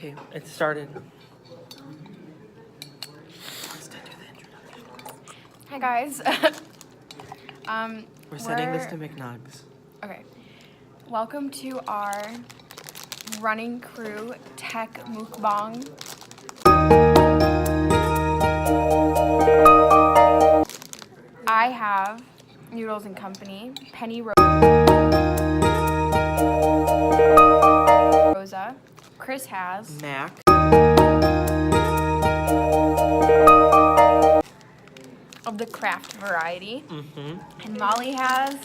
Okay, it started. Hi guys. We're sending this to McNugs. Okay. Welcome to our running crew tech mukbang. I have Noodles and Company, Penny Rosa. Chris has Mac. of the craft variety. Mm-hmm. And Molly has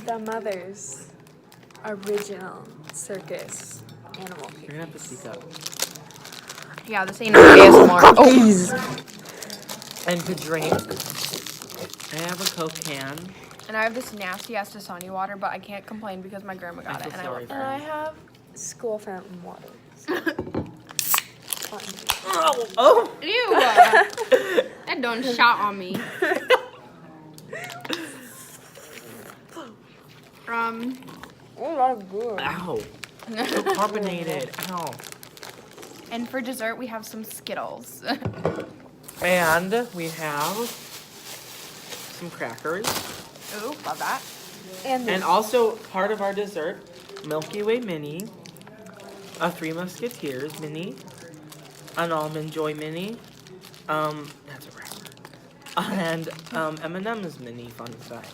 the Mother's original circus animal You're cake. gonna have to speak up. yeah, this ain't no ASMR. Oh. And to drink, I have a Coke can. And I have this nasty ass Dasani water, but I can't complain because my grandma got I it. feel And sorry And I have school fountain water. Oh! Ew! That done shot on me. Oh, that's good. Ow. So carbonated. Ow. And for dessert, we have some Skittles. And we have some crackers. Ooh, love that. And also part of our dessert, Milky Way Mini, a Three Musketeers Mini, an Almond Joy Mini, that's a wrapper, and M&M's Mini fun size.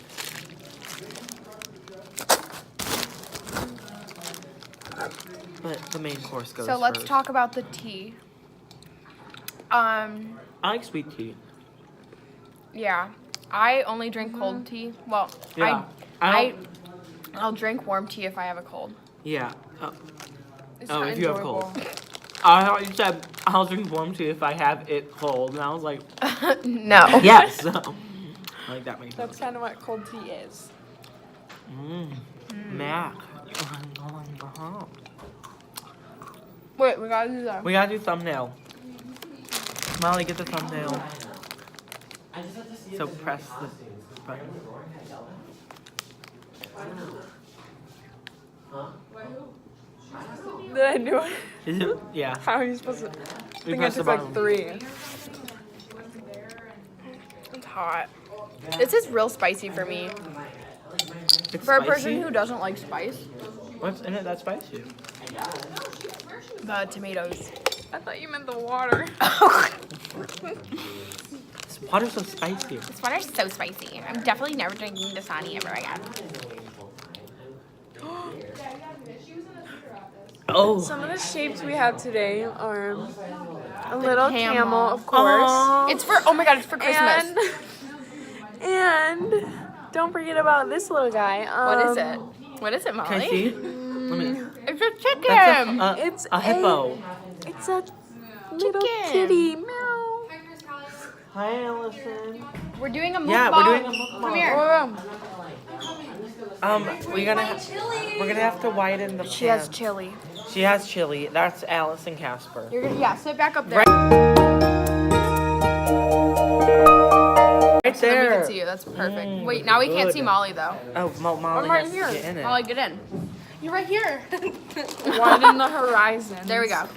But the main course goes So let's first. talk about the tea. I like sweet tea. Yeah. I only drink cold tea. Well, Yeah. I'll drink warm tea if I have a cold. Yeah. It's Oh, not if you have enjoyable. cold. I thought you said I'll drink warm tea if I have it cold, and I was like, No. yes. Like that makes sense. That's kind of what cold tea is. Mac. Wait, we gotta do that. We gotta do thumbnail. Molly, get the thumbnail. So press the button. Did I do it? Is it? Yeah. How are you supposed to? I think I press the took like bottom. 3. It's hot. This is real spicy for me. It's For a spicy? person who doesn't like spice, What's in it that's spicy? the tomatoes. I thought you meant the water. This water's so spicy. This water's so spicy. I'm definitely never drinking Dasani ever again. Oh. Some of the shapes we have today are a little camel. camel, of course. Aw. It's for, oh my god, it's for Christmas. And don't forget about this little guy. What is it? What is it, Molly? Can I see? Let me. It's a chicken. That's It's a hippo. It's a little Chicken. kitty. Meow. Hi, Allison. We're doing a mukbang. Yeah, we're doing a mukbang. Come here. We're gonna have to widen the pan. She has chili. She has chili. That's Alice and Casper. You're gonna, yeah, sit back up there. Right So then we there. can see you. That's perfect. Wait, now we can't see Molly though. Oh, Molly I'm right has here. to get in it. Molly, get in. You're right here. Widen the horizon. There we go.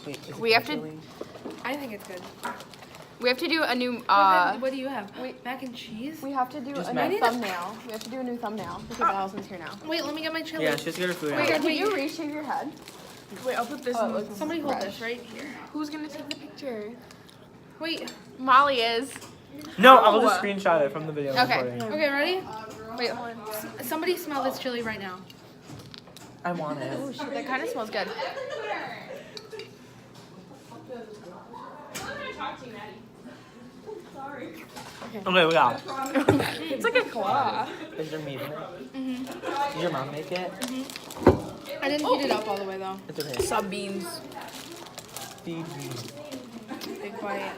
Wait, is We it have to- chili? I think it's good. We have to do a new. What do you have? Wait, mac and cheese? We have to do Just a mac. new thumbnail. We have to do a new thumbnail because Allison's here now. Wait, let me get my chili. Yeah, she's got her food Wait, out. can you reshave your head? Wait, I'll put this in. Somebody hold this right here. Who's gonna take the picture? Wait. Molly is. No, I'll just screenshot it from the video Okay. recording. Okay, ready? Wait, Somebody smell this chili right now. I want it. oh shit, that kind of smells good. Okay, we got it. It's like a claw. Is your meat in it? Did your mom make it? I didn't heat it up all the way though. It's okay. Sub beans. Feed me. Be quiet.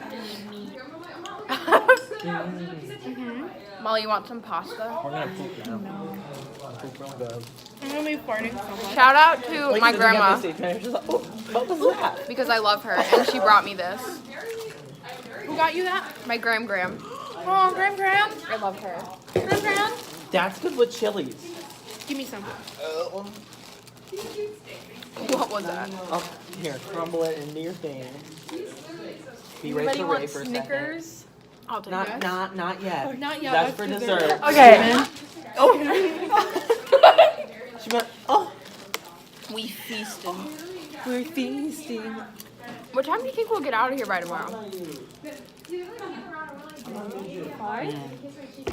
Molly, you want some pasta? We're gonna poop now. Poop real good. I'm gonna be farting so much. Shout out to Like, my did you have grandma this tape? And she's like, oh, what was that? because I love her and she brought me this. Who got you that? My Gram. Oh, Graham. I love her. Graham. That's good with chilies. Give me some. What was that? Oh, here, crumble it into your thing. Be ready Anybody for want Ray for a second. Snickers? I'll take Not, it. not yet. Not yet, That's for that's dessert. Okay. Oh. She went. Oh. We feasted. We're feasting. What time do you think we'll get out of here by tomorrow?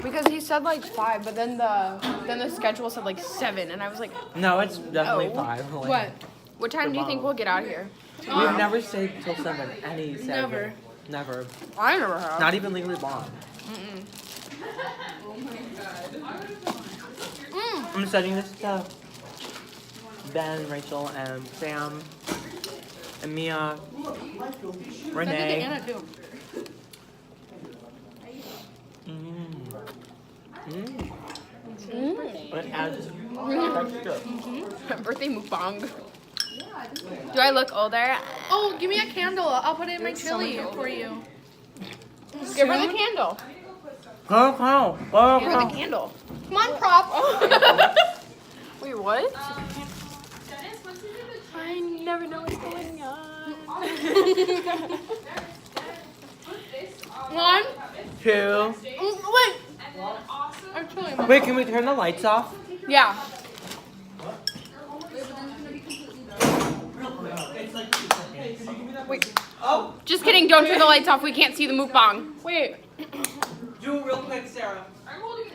Because he said like 5, but then the schedule said like 7, and I was like, No, it's definitely Oh. 5. Like, What? what time do you think we'll get out of here? We've never stayed till 7. Any 7. Never. Never. I never have. Not even legally blonde. I'm sending this to Ben, Rachel, and Sam, and Mia, Send it to Renee. Anna too. It adds texture. Birthday mukbang. Do I look older? Oh, give me a candle. I'll put it in my chili for you. Give her the candle. Go, go, go, Give her the go. candle. Come on, prop. Wait, what? I never know what's going on. 1. 2. Wait. Our chili. Wait, can we turn the lights off? Yeah. Wait. Oh, Just kidding. Don't turn the lights off. We can't see the mukbang. Wait. do it real quick, Sarah.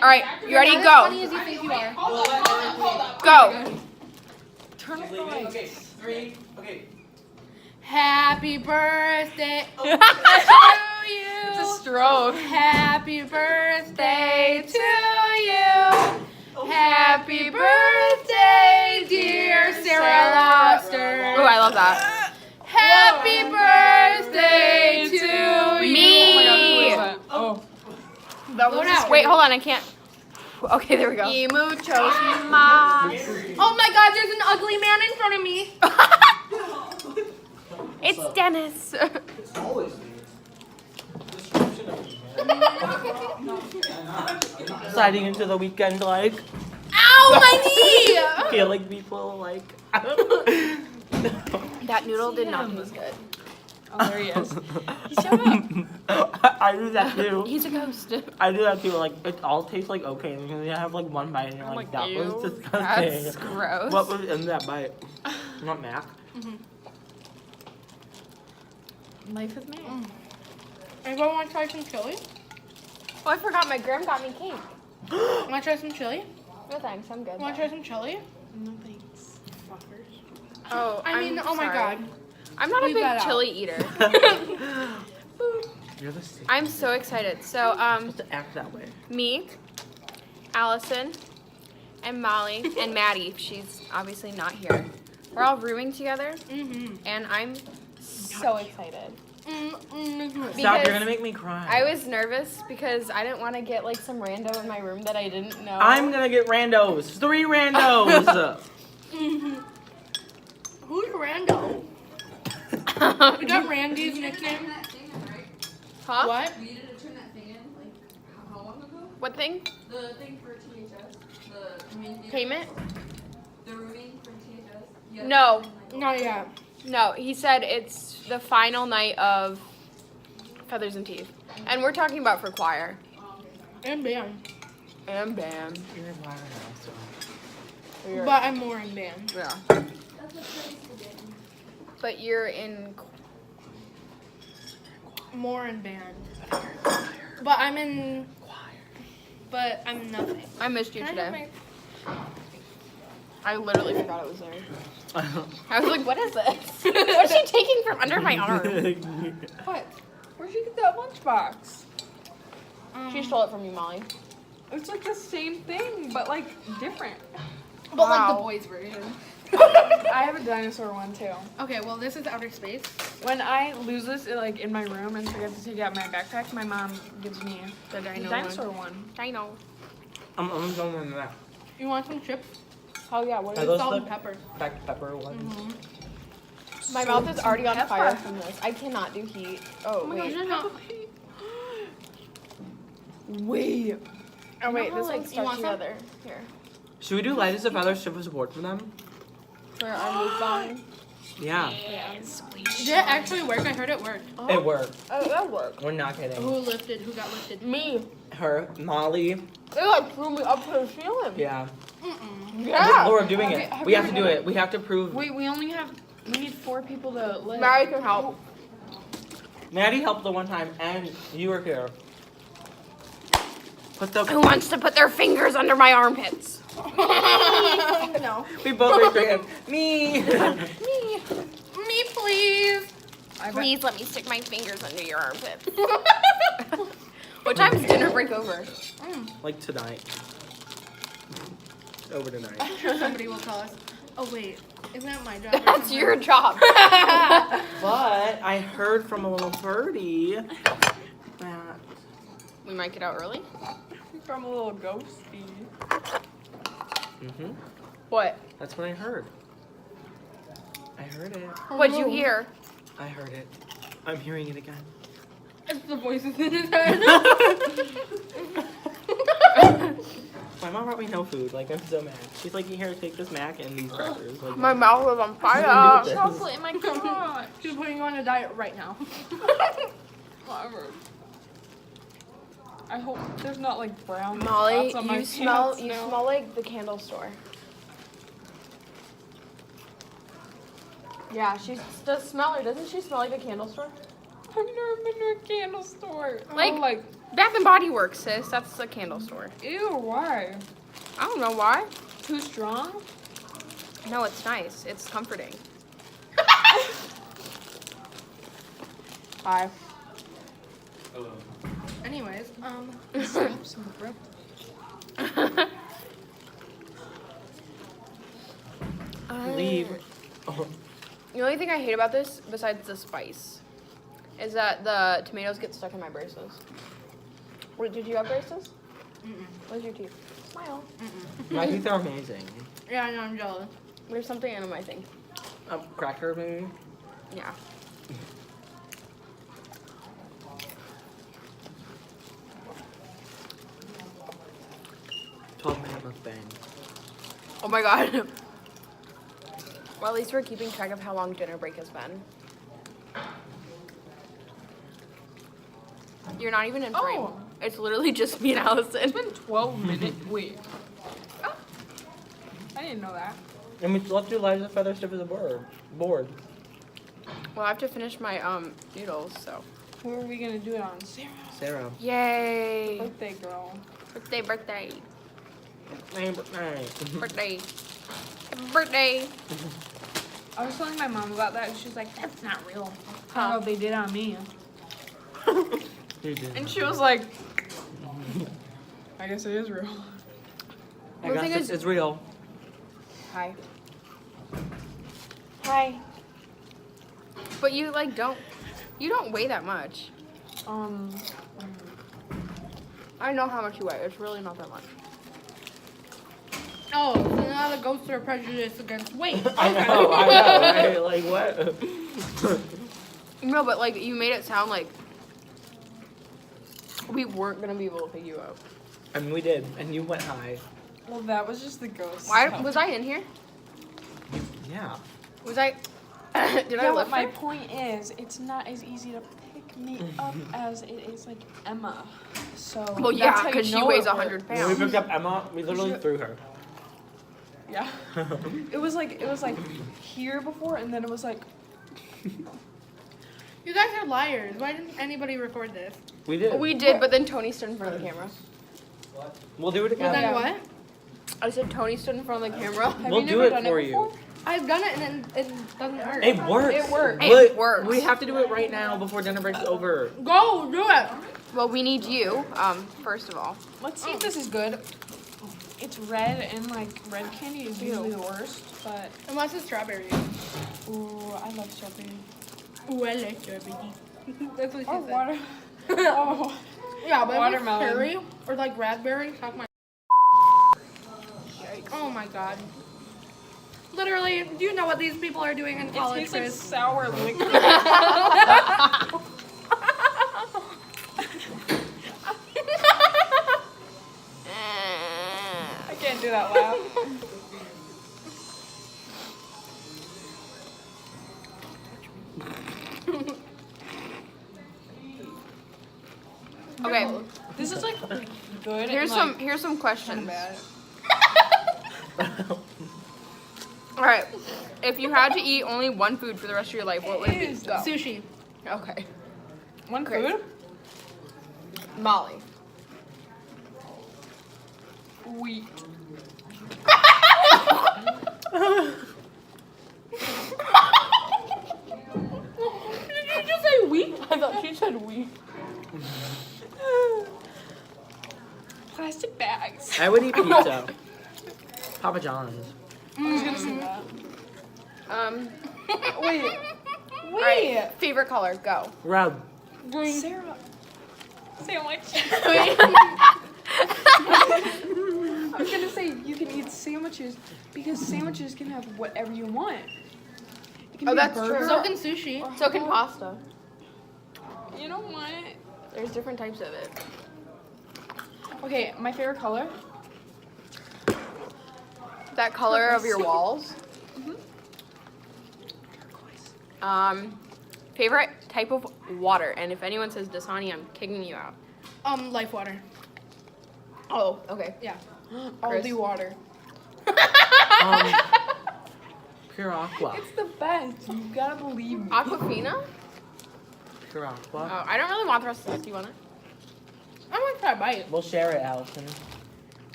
All right. You ready? Not as funny Go. as you think you are. Go. Turn off the lights. Okay, 3. Okay. Happy birthday to you. It's a stroke. Happy birthday to you. Happy birthday, dear Sarah Lobster. Oh, I love that. Happy birthday to you. Me. Oh. Slow down. Wait, hold on. I can't. Okay, there we go. Y muchos más. Oh my God, there's an ugly man in front of me. It's Dennis. Sliding into the weekend, like, Ow, my knee. feeling people, like. That noodle did not taste good. Oh, there he is. He showed up. I do that too. He's a ghost. I do that too. Like, it all tastes like okay, and then you have like one bite, and you're like, that was Ew, disgusting. that's gross. What was in that bite? Not Mac. Life is made. Anybody want to try some chili? Oh, I forgot my gram got me cake. Want to try some chili? No thanks, I'm good. Want to try some chili? No thanks, fuckers. Oh, I mean, I'm oh my sorry. God. I'm not a Leave that big out. chili eater. You're the same. I'm so excited. So, Supposed to act that way. me, Allison, and Molly, and Maddie, she's obviously not here. We're all rooming together, and I'm so excited. Stop! Because You're gonna make me cry. I was nervous because I didn't want to get like some rando in my room that I didn't know. I'm gonna get randos. 3 randos. Who's Rando? We got Randy's nickname. Huh? What? We needed to turn that thing in, like, how long ago? What thing? The thing for THS, the community. Payment? The rooming for THS. Yeah. No. Not yet. No, he said it's the final night of Feathers and Teeth. And we're talking about for choir. And band. And band. You're in choir now, so. But I'm more in band. Yeah. But you're in... More in band. But I'm in... But I'm nothing. I missed you Can I have today. my- I literally forgot it was there. I was like, what is this? What is she taking from under my arm? What? Where'd you get that lunchbox? She stole it from you, Molly. It's like the same thing, but like different. But like the Wow. boys version. I have a dinosaur one too. Okay, well this is outer space. When I lose this like in my room and forget to take out my backpack, my mom gives me The the dino dinosaur one. Dino. I'm going in that. You want some chips? Oh yeah, what Are is those Salt the and pepper. black pepper ones? My mouth is already on pepper. fire from this. I cannot do heat. Oh, my wait. gosh, no. Wait. Oh wait, how, this like, one's you stuck want some? together. Here. Should we do light as a feather strip of support for them? for our mukbang. Yeah, Did it actually work? I heard it worked. it worked. Oh, that worked. We're not kidding. Who lifted? Who got lifted? Me. Her, Molly. It like threw me up to the ceiling. Yeah. Yeah. Laura doing Okay, it. have We you have to ever do done it. We have to prove. We need 4 people to live. Mary can help. Maddie helped the one time, and you were here. Put the. Who wants to put their fingers under my armpits? No. We both raised our hands. Me. Me, please. Please let me stick my fingers under your armpits. What time is dinner break over? Like tonight. Over tonight. I'm sure somebody will tell us. Oh wait, isn't that my job? or That's something? your job. But I heard from a little birdie that. We might get out early. From a little ghosty. Mhm. What? That's what I heard. I heard it. What'd you hear? I heard it. I'm hearing it again. It's the voices in his head. My mom brought me no food. Like, I'm so mad. She's like, here, take this mac and these crackers. Like, My mouth is on fire. Chocolate in my god. She's putting you on a diet right now. Whatever. I hope there's not like brown Molly, spots on my you smell pants now. like the candle store. Yeah, she does smell her. Doesn't she smell like a candle store? I've never been to a candle store. Like- Oh, like Bath and Body Works, sis. That's a candle store. ew, why? I don't know why. Too strong? No, it's nice. It's comforting. Hi. Anyways, leave. Oh, The only thing I hate about this, besides the spice, is that the tomatoes get stuck in my braces. Did you have braces? Where's your teeth? Smile. my teeth are amazing. yeah, I know, I'm jealous. There's something in my thing. Cracker, maybe? Yeah. $12-minute mukbang. Oh my god. Well, at least we're keeping track of how long dinner break has been. You're not even in frame. Oh. It's literally just me and Allison. It's been 12 minutes. Wait. Oh. I didn't know that. And we left you Liza feather stiff as a board. Well, I have to finish my noodles, so. Who are we gonna do it on? Sarah. Sarah. Yay! Birthday girl. Birthday, birthday, Hey. birthday, birthday. I was telling my mom about that and she's like, that's not real. I Huh. don't know what they did on me. You did. And she was like, I guess it is real. I The guess thing is- it's real. Hi. Hi. But you you don't weigh that much. I know how much you weigh. It's really not that much. Oh, so now the ghosts are prejudiced against weight. I know, right? Like, what? No, but like you made it sound like we weren't gonna be able to pick you up. I mean, we did, and you went high. Well, that was just the ghost. Why stuff. was I in here? Yeah. Was I? Did I Yeah, lift but my her? point is, it's not as easy to pick me up as it is like Emma. So. Well, that's yeah, how you because she know weighs it 100 works. When we pounds. picked up Emma, we literally Sure. threw her. Yeah. It was like here before, and then it was like. You guys are liars. Why didn't anybody record this? We did. We did, but then Tony stood in front of the camera. We'll do it Well, again. then what? I said Tony stood in front of the camera. Have We'll you do never it done for it you. before? I've done it and then it doesn't work. It works. It works. It works. We have to do it right now before dinner break's over. Go do it. Well, we need you, first of all. Let's see if this is good. It's red, and like red candy is usually the worst, but Unless it's strawberry. ooh, I love strawberry. Ooh, I like strawberry. That's what she Oh, said. water. Oh. Yeah, but Watermelon. if it's cherry or like raspberry, suck my. Oh my god. Literally, do you know what these people are doing in It college, tastes like Chris? sour liquid. I can't do that laugh. Okay, This is like good. here's and, some questions. bad. All right, if you had to eat only one food for the rest of your life, what would it be? Go. Sushi. Okay. One Great. food. Molly. Wheat. Did you just say wheat? I thought she said wheat. Plastic bags. I would eat pizza. Papa John's. I was gonna say that. Wait. Wait. Right, favorite color, go. Red. Sarah. Sandwich. I was gonna say you can eat sandwiches because sandwiches can have whatever you want. It can Oh, be that's a burger. true. So can sushi. So can pasta. You know what? There's different types of it. Okay, my favorite color. That color of your walls. Favorite type of water, and if anyone says Dasani, I'm kicking you out. Life water. Oh, okay. Yeah. Aldi water. Pure Aqua. It's the best. You gotta believe me. Aquafina? Pure Aqua. Oh, I don't really want the rest of this. Do you want it? I might try to buy it. We'll share it, Allison.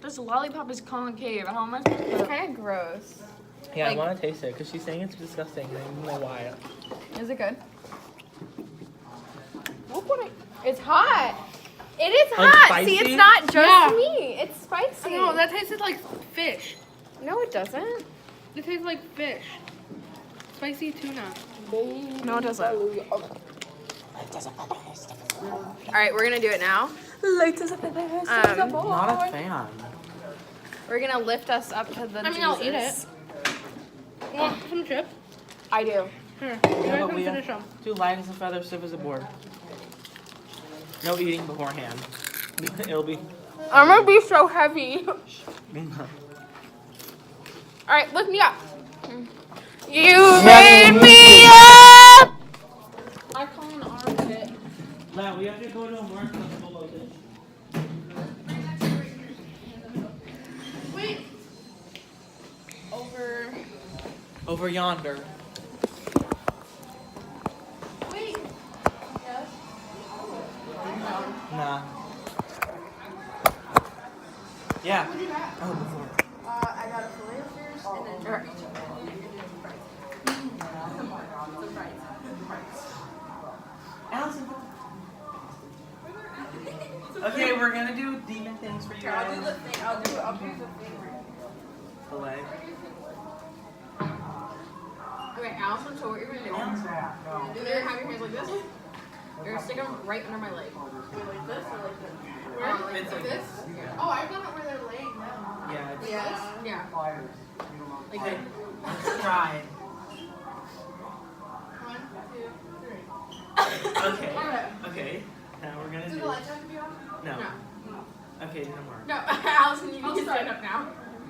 This lollipop is concave. How am I? It's kind of gross. Yeah, Like- I want to taste it because she's saying it's disgusting. And I don't know why. Is it good? It's hot. It is Like hot. See, spicy? it's not just Yeah. me. It's spicy. No, that tasted like fish. No, it doesn't. It tastes like fish. Spicy tuna. No, it doesn't. All right, we're gonna do it now. Not a fan. We're gonna lift us up to the. I mean, I'll eat Jesus. Want some chips? I do. Here, Yeah, you guys but can we finish them. do light as a feather, stiff as a board. No eating beforehand. It'll be. I'm gonna be so heavy. All right, lift me up. You made me up. I call an armpit. Now we have to go to a more accessible location. Wait. Over yonder. Wait. Yes. Nah. Yeah. What do you got? Oh, before. I got a filet of fish and then Alright. Allison. Okay, we're gonna do demon things for you guys. I'll do the favorite. Filet. Okay, Allison. So what you're gonna do? You're gonna have your hands like this. You're gonna stick them right under my leg. like this or like this? Like It's like this. Oh, I've done it where they're laying down. Yeah, it's Yeah. Like okay. that. Let's try. 1, 2, 3. Okay. Alright. Okay. Now we're gonna Do do. the lights have to be on? No. No. Okay, no more. No, Allison, you need I'll to start. stand up now.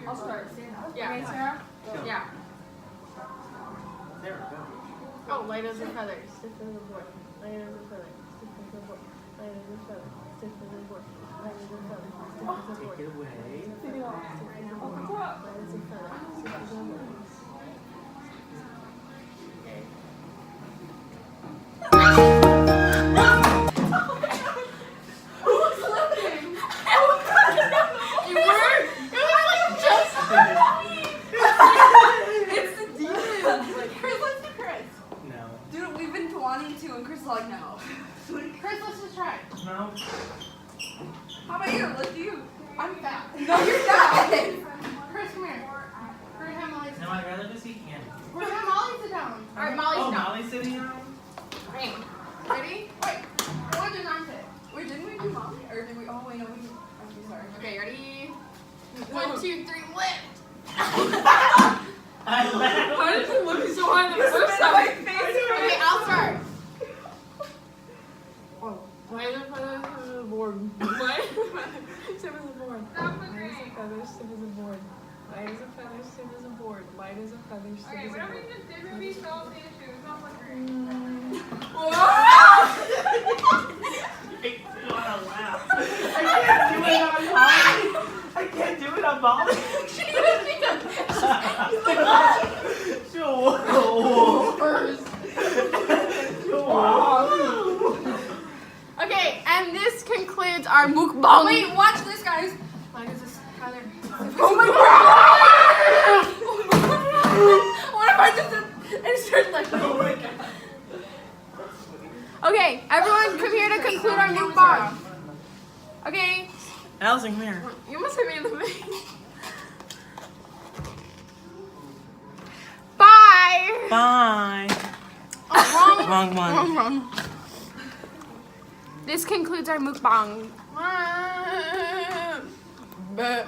I'll start. Stand up. Yeah. Okay, Sarah? Yeah. There we go. Oh, light as a feather, stiff as a board. Light as a feather, stiff as a board. Light as a feather, stiff as a board. Light as a feather, stiff as a board. Take it away. Light as a feather, stiff as a board. You were? It was like just. It's the demons. Like, Chris, let's do Chris. No. Dude, we've been wanting to, and Chris is like, no. Chris, let's just try. No. How about you? Let's do you. I'm fat. No, you're not. Chris, come here. We're gonna have Molly sit No, down. I'd rather just eat candy. We're gonna have Molly sit down. Alright, Molly's Oh, down. Molly's sitting down? Ready? Wait. What did I say? Wait, didn't we do Molly? Or did we? Oh, wait, no, we did. I'm sorry. Okay, ready? 1, 2, 3, lift! I laughed. Why did you look so hard the first time? Okay, I'll start. Light as a feather, stiff as a board. Light Stiff as a board. Stop the Light as a green. feather, stiff as a board. Light as a feather, stiff as a board. Light as a feather, stiff Okay, as a whatever board. you just did for me, so the issue. It's not flickering. Makes me wanna bother. Okay, and this concludes our mukbang. Wait, watch this, guys. Like, is this Tyler? Oh my god! What if I just insert like? Oh my god. Okay, everyone come here to conclude our mukbang. Okay, Allison, come here. you must have made the face. Bye! Bye. Wrong one. This concludes our mukbang. But